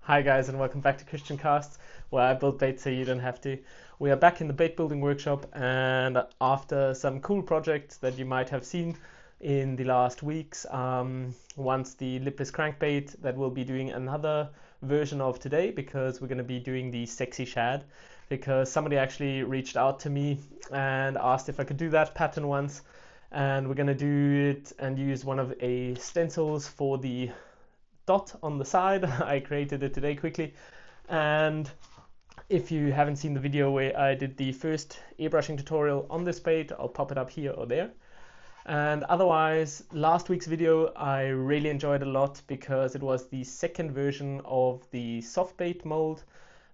Hi guys, and welcome back to Christian Casts, where I build bait so you don't have to. We are back in the bait building workshop, and after some cool projects that you might have seen in the last weeks, once the Lipless crankbait that we'll be doing another version of today, because we're going to be doing the Sexy Shad, because somebody actually reached out to me and asked if I could do that pattern once, and we're going to do it and use one of a stencils for the dot on the side. I created it today quickly, and if you haven't seen the video where I did the first airbrushing tutorial on this bait, I'll pop it up here or there. And otherwise, last week's video I really enjoyed a lot because it was the second version of the soft bait mold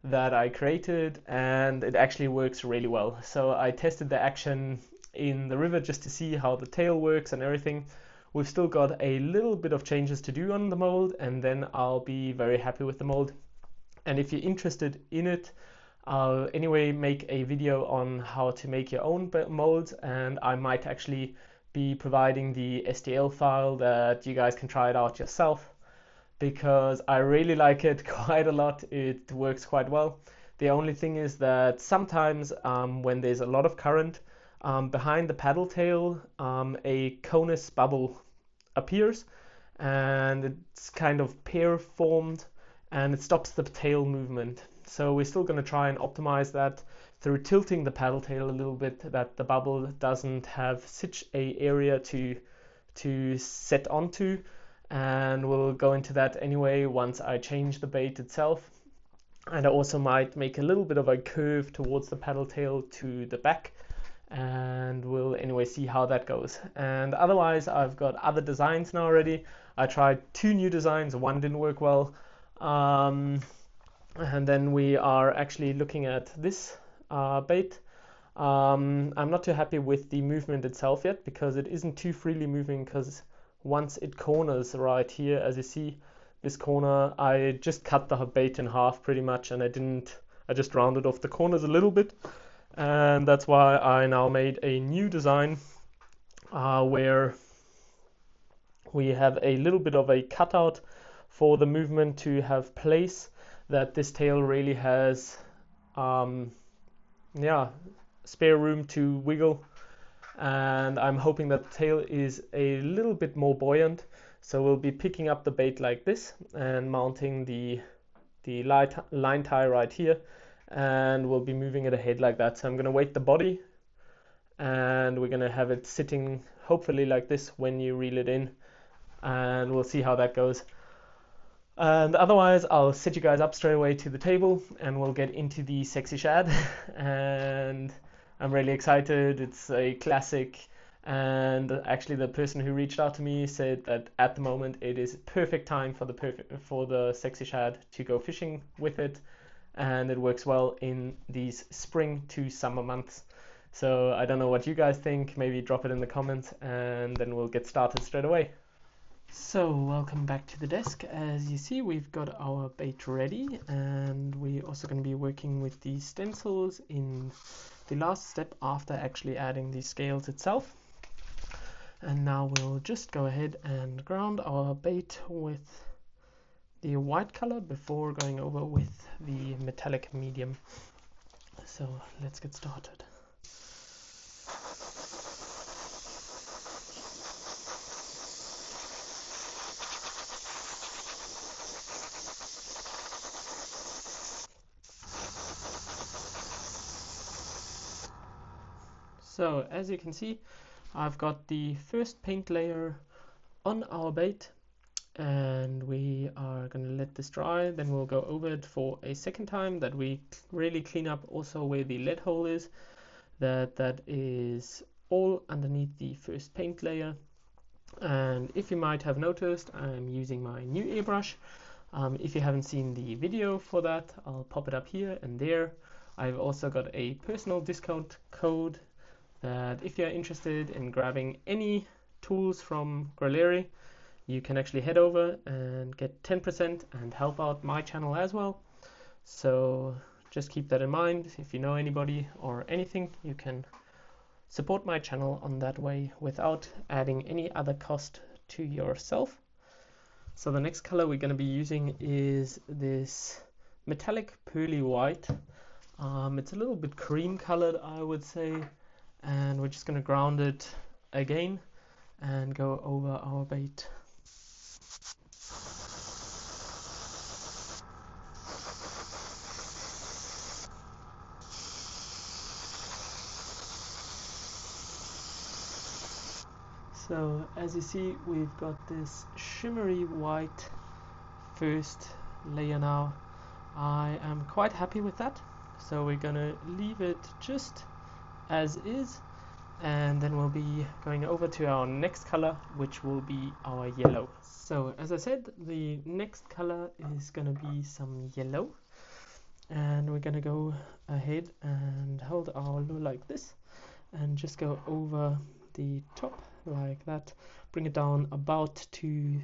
that I created, and it actually works really well. So I tested the action in the river just to see how the tail works and everything. We've still got a little bit of changes to do on the mold, and then I'll be very happy with the mold. And if you're interested in it, I'll anyway make a video on how to make your own molds, and I might actually be providing the STL file that you guys can try it out yourself, because I really like it quite a lot. It works quite well. The only thing is that sometimes when there's a lot of current, behind the paddle tail, a conus bubble appears, and it's kind of pear formed, and it stops the tail movement. So we're still going to try and optimize that through tilting the paddle tail a little bit, that the bubble doesn't have such a area to set onto, and we'll go into that anyway once I change the bait itself. And I also might make a little bit of a curve towards the paddle tail to the back, and we'll anyway see how that goes. And otherwise, I've got other designs now already. I tried 2 new designs, one didn't work well, and then we are actually looking at this bait. I'm not too happy with the movement itself yet, because it isn't too freely moving, because once it corners right here, as you see this corner, I just cut the bait in half pretty much, and I just rounded off the corners a little bit. And that's why I now made a new design where we have a little bit of a cutout for the movement to have place, that this tail really has spare room to wiggle, and I'm hoping that the tail is a little bit more buoyant. So we'll be picking up the bait like this and mounting the line tie right here, and we'll be moving it ahead like that. So I'm going to weight the body, and we're going to have it sitting hopefully like this when you reel it in, and we'll see how that goes. And otherwise, I'll set you guys up straight away to the table, and we'll get into the Sexy Shad. And I'm really excited. It's a classic, and actually the person who reached out to me said that at the moment it is perfect time for the Sexy Shad to go fishing with it, and it works well in these spring to summer months. So I don't know what you guys think. Maybe drop it in the comments, and then we'll get started straight away. So welcome back to the desk. As you see, we've got our bait ready, and we're also going to be working with the stencils in the last step after actually adding the scales itself. And now we'll just go ahead and ground our bait with the white color before going over with the metallic medium. So let's get started. So as you can see, I've got the first paint layer on our bait, and we are going to let this dry. Then we'll go over it for a second time, that we really clean up also where the lead hole is, that is all underneath the first paint layer. And if you might have noticed, I'm using my new airbrush. If you haven't seen the video for that, I'll pop it up here and there. I've also got a personal discount code that if you're interested in grabbing any tools from Gaahleri, you can actually head over and get 10% and help out my channel as well. So just keep that in mind. If you know anybody or anything, you can support my channel on that way without adding any other cost to yourself. So the next color we're going to be using is this metallic pearly white. It's a little bit cream colored, I would say, and we're just going to ground it again and go over our bait. So as you see, we've got this shimmery white first layer now. I am quite happy with that, so we're gonna leave it just as is, and then we'll be going over to our next color, which will be our yellow. So as I said, the next color is gonna be some yellow, and we're gonna go ahead and hold our lure like this and just go over the top like that, bring it down about to,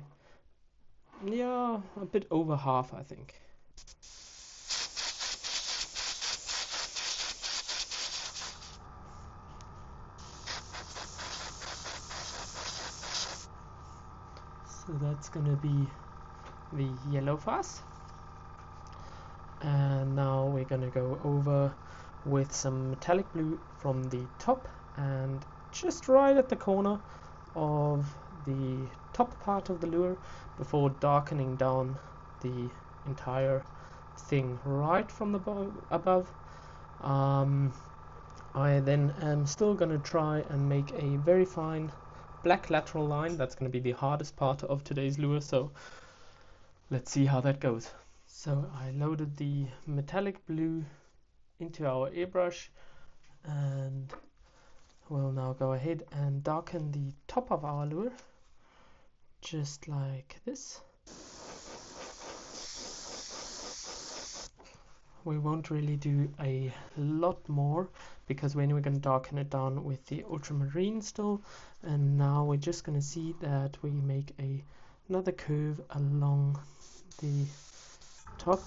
yeah, a bit over half, I think. So that's gonna be the yellow fast, and now we're gonna go over with some metallic blue from the top and just right at the corner of the top part of the lure before darkening down the entire thing right from the above. I then am still going to try and make a very fine black lateral line. That's going to be the hardest part of today's lure, so let's see how that goes. So I loaded the metallic blue into our airbrush, and we'll now go ahead and darken the top of our lure just like this. We won't really do a lot more because we're going to darken it down with the ultramarine still, and now we're just going to see that we make another curve along the top.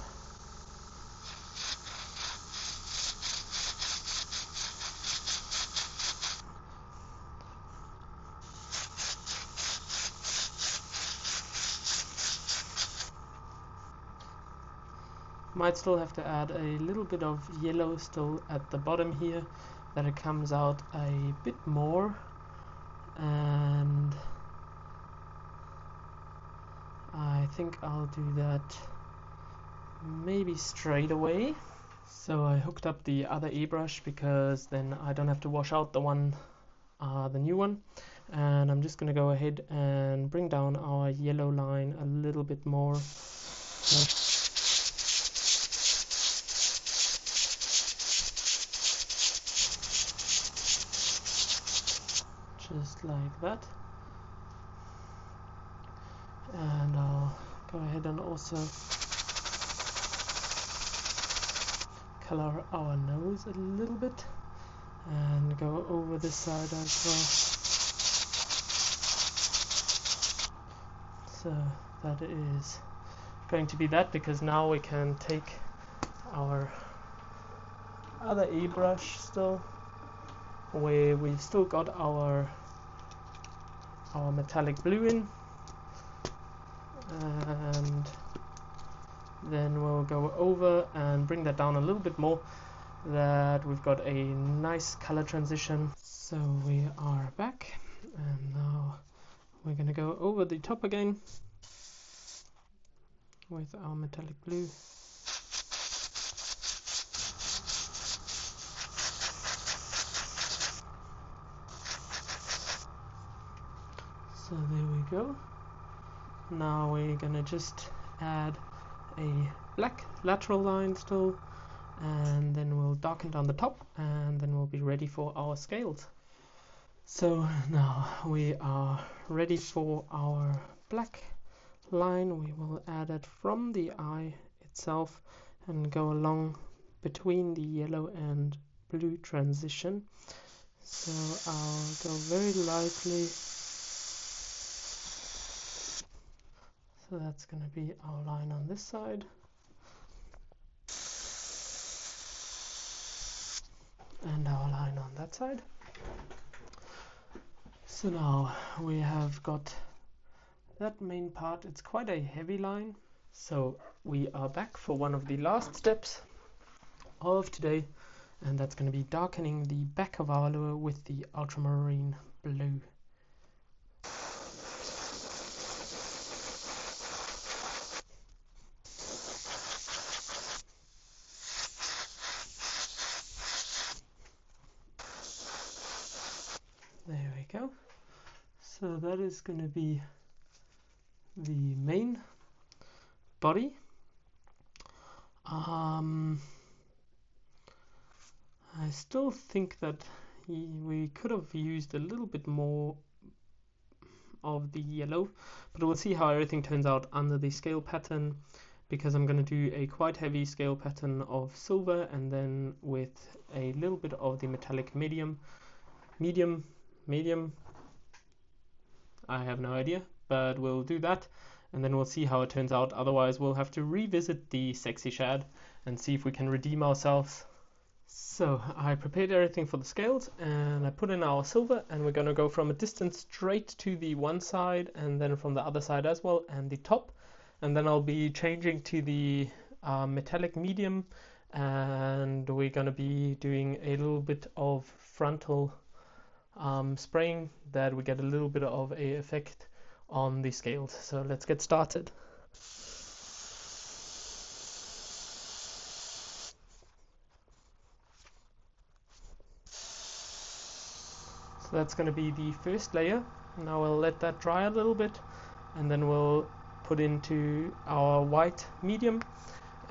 Might still have to add a little bit of yellow still at the bottom here, that it comes out a bit more, and I think I'll do that maybe straight away. So I hooked up the other airbrush because then I don't have to wash out the new one, and I'm just going to go ahead and bring down our yellow line a little bit more. Just like that, and I'll go ahead and also color our nose a little bit and go over this side as well. So that is going to be that, because now we can take our other airbrush still, where we've still got our metallic blue in, and then we'll go over and bring that down a little bit more, that we've got a nice color transition. So we are back, and now we're going to go over the top again with our metallic blue. So there we go. Now we're gonna just add a black lateral line still, and then we'll darken down the top, and then we'll be ready for our scales. So now we are ready for our black line. We will add it from the eye itself and go along between the yellow and blue transition. So I'll go very lightly. So that's going to be our line on this side. And our line on that side. So now we have got that main part, it's quite a heavy line. So we are back for one of the last steps of today, and that's going to be darkening the back of our lure with the ultramarine blue. There we go. So that is going to be the main body. I still think that we could have used a little bit more of the yellow, but we'll see how everything turns out under the scale pattern, because I'm going to do a quite heavy scale pattern of silver and then with a little bit of the metallic medium, I have no idea, but we'll do that and then we'll see how it turns out. Otherwise we'll have to revisit the Sexy Shad and see if we can redeem ourselves. So I prepared everything for the scales and I put in our silver, and we're going to go from a distance straight to the one side and then from the other side as well, and the top, and then I'll be changing to the metallic medium, and we're going to be doing a little bit of frontal spraying, that we get a little bit of a effect on the scales. So let's get started. So that's going to be the first layer. Now we'll let that dry a little bit, and then we'll put into our white medium,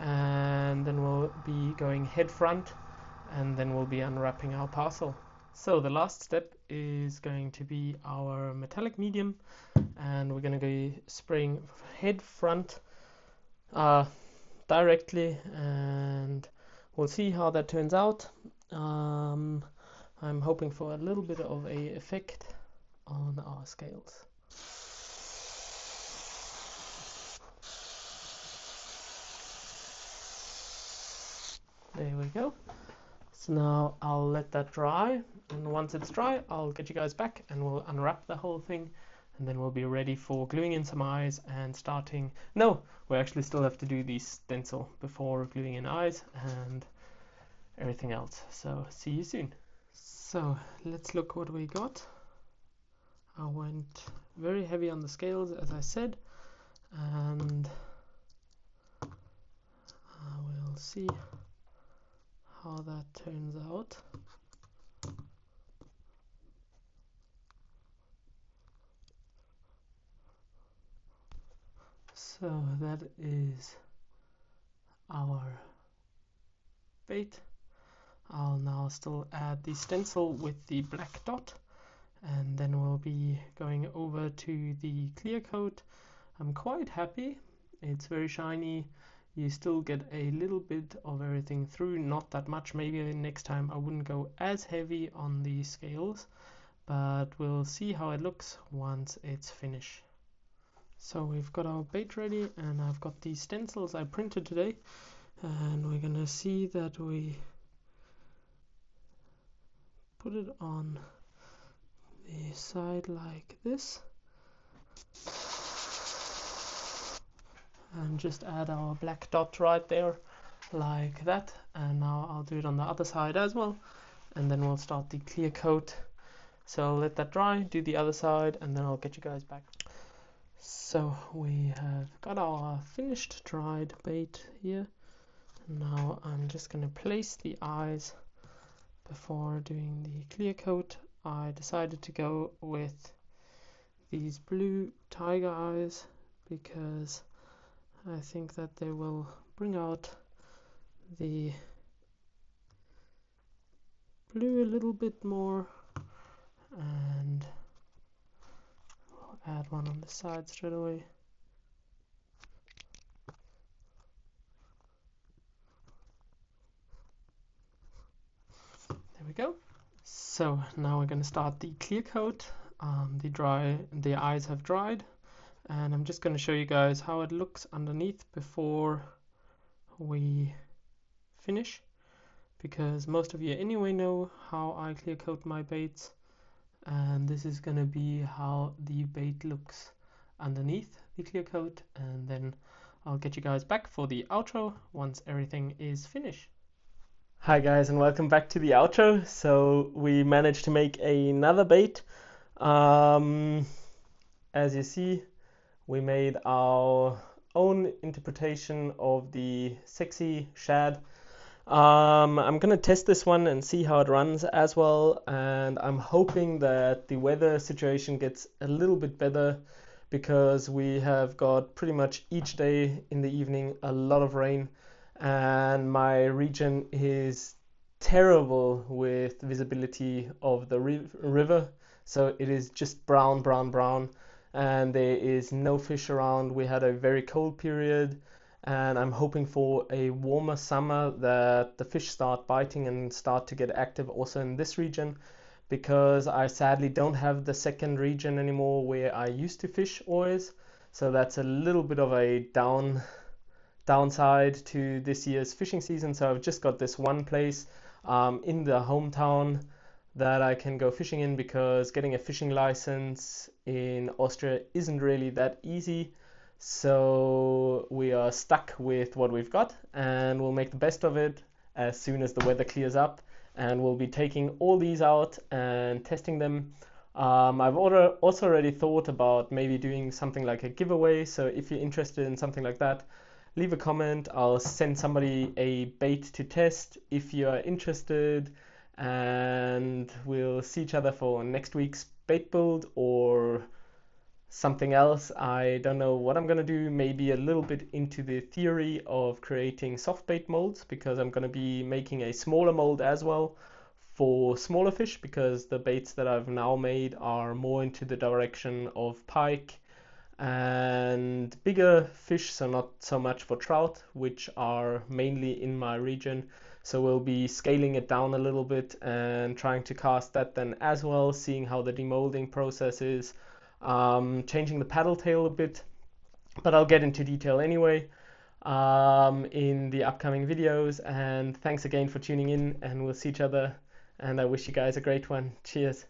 and then we'll be going head front, and then we'll be unwrapping our parcel. So the last step is going to be our metallic medium, and we're going to be spraying head front directly, and we'll see how that turns out. I'm hoping for a little bit of a effect on our scales. There we go. So now I'll let that dry, and once it's dry I'll get you guys back and we'll unwrap the whole thing, and then we'll be ready for gluing in some eyes and starting. No, we actually still have to do the stencil before gluing in eyes and everything else. So see you soon. So let's look what we got. I went very heavy on the scales, as I said, and we'll see how that turns out. So that is our bait. I'll now still add the stencil with the black dot, and then we'll be going over to the clear coat. I'm quite happy. It's very shiny. You still get a little bit of everything through, not that much. Maybe next time I wouldn't go as heavy on the scales, but we'll see how it looks once it's finished. So we've got our bait ready, and I've got these stencils I printed today, and we're gonna see that we put it on the side like this, and just add our black dot right there like that. And now I'll do it on the other side as well, and then we'll start the clear coat. So let that dry, do the other side, and then I'll get you guys back. So we have got our finished dried bait here. Now I'm just going to place the eyes. Before doing the clear coat, I decided to go with these blue tiger eyes because I think that they will bring out the blue a little bit more, and we'll add one on the side straight away. There we go. So now we're going to start the clear coat. The eyes have dried, and I'm just going to show you guys how it looks underneath before we finish, because most of you anyway know how I clear coat my baits, and this is going to be how the bait looks underneath the clear coat, and then I'll get you guys back for the outro once everything is finished. Hi guys, and welcome back to the outro. So we managed to make another bait. As you see, we made our own interpretation of the Sexy Shad. I'm gonna test this one and see how it runs as well, and I'm hoping that the weather situation gets a little bit better, because we have got pretty much each day in the evening a lot of rain, and my region is terrible with visibility of the river, so it is just brown, brown, brown, and there is no fish around. We had a very cold period, and I'm hoping for a warmer summer that the fish start biting and start to get active also in this region, because I sadly don't have the second region anymore where I used to fish always. So that's a little bit of a downside to this year's fishing season. So I've just got this one place in the hometown that I can go fishing in, because getting a fishing license in Austria isn't really that easy. So we are stuck with what we've got, and we'll make the best of it as soon as the weather clears up, and we'll be taking all these out and testing them. I've also already thought about maybe doing something like a giveaway, so if you're interested in something like that, leave a comment. I'll send somebody a bait to test if you are interested, and we'll see each other for next week's bait build or something else. I don't know what I'm gonna do, maybe a little bit into the theory of creating soft bait molds, because I'm gonna be making a smaller mold as well for smaller fish, because the baits that I've now made are more into the direction of pike and bigger fish, so not so much for trout, which are mainly in my region. So we'll be scaling it down a little bit and trying to cast that then as well, seeing how the demolding process is, changing the paddle tail a bit, but I'll get into detail anyway in the upcoming videos. And thanks again for tuning in, and we'll see each other, and I wish you guys a great one. Cheers.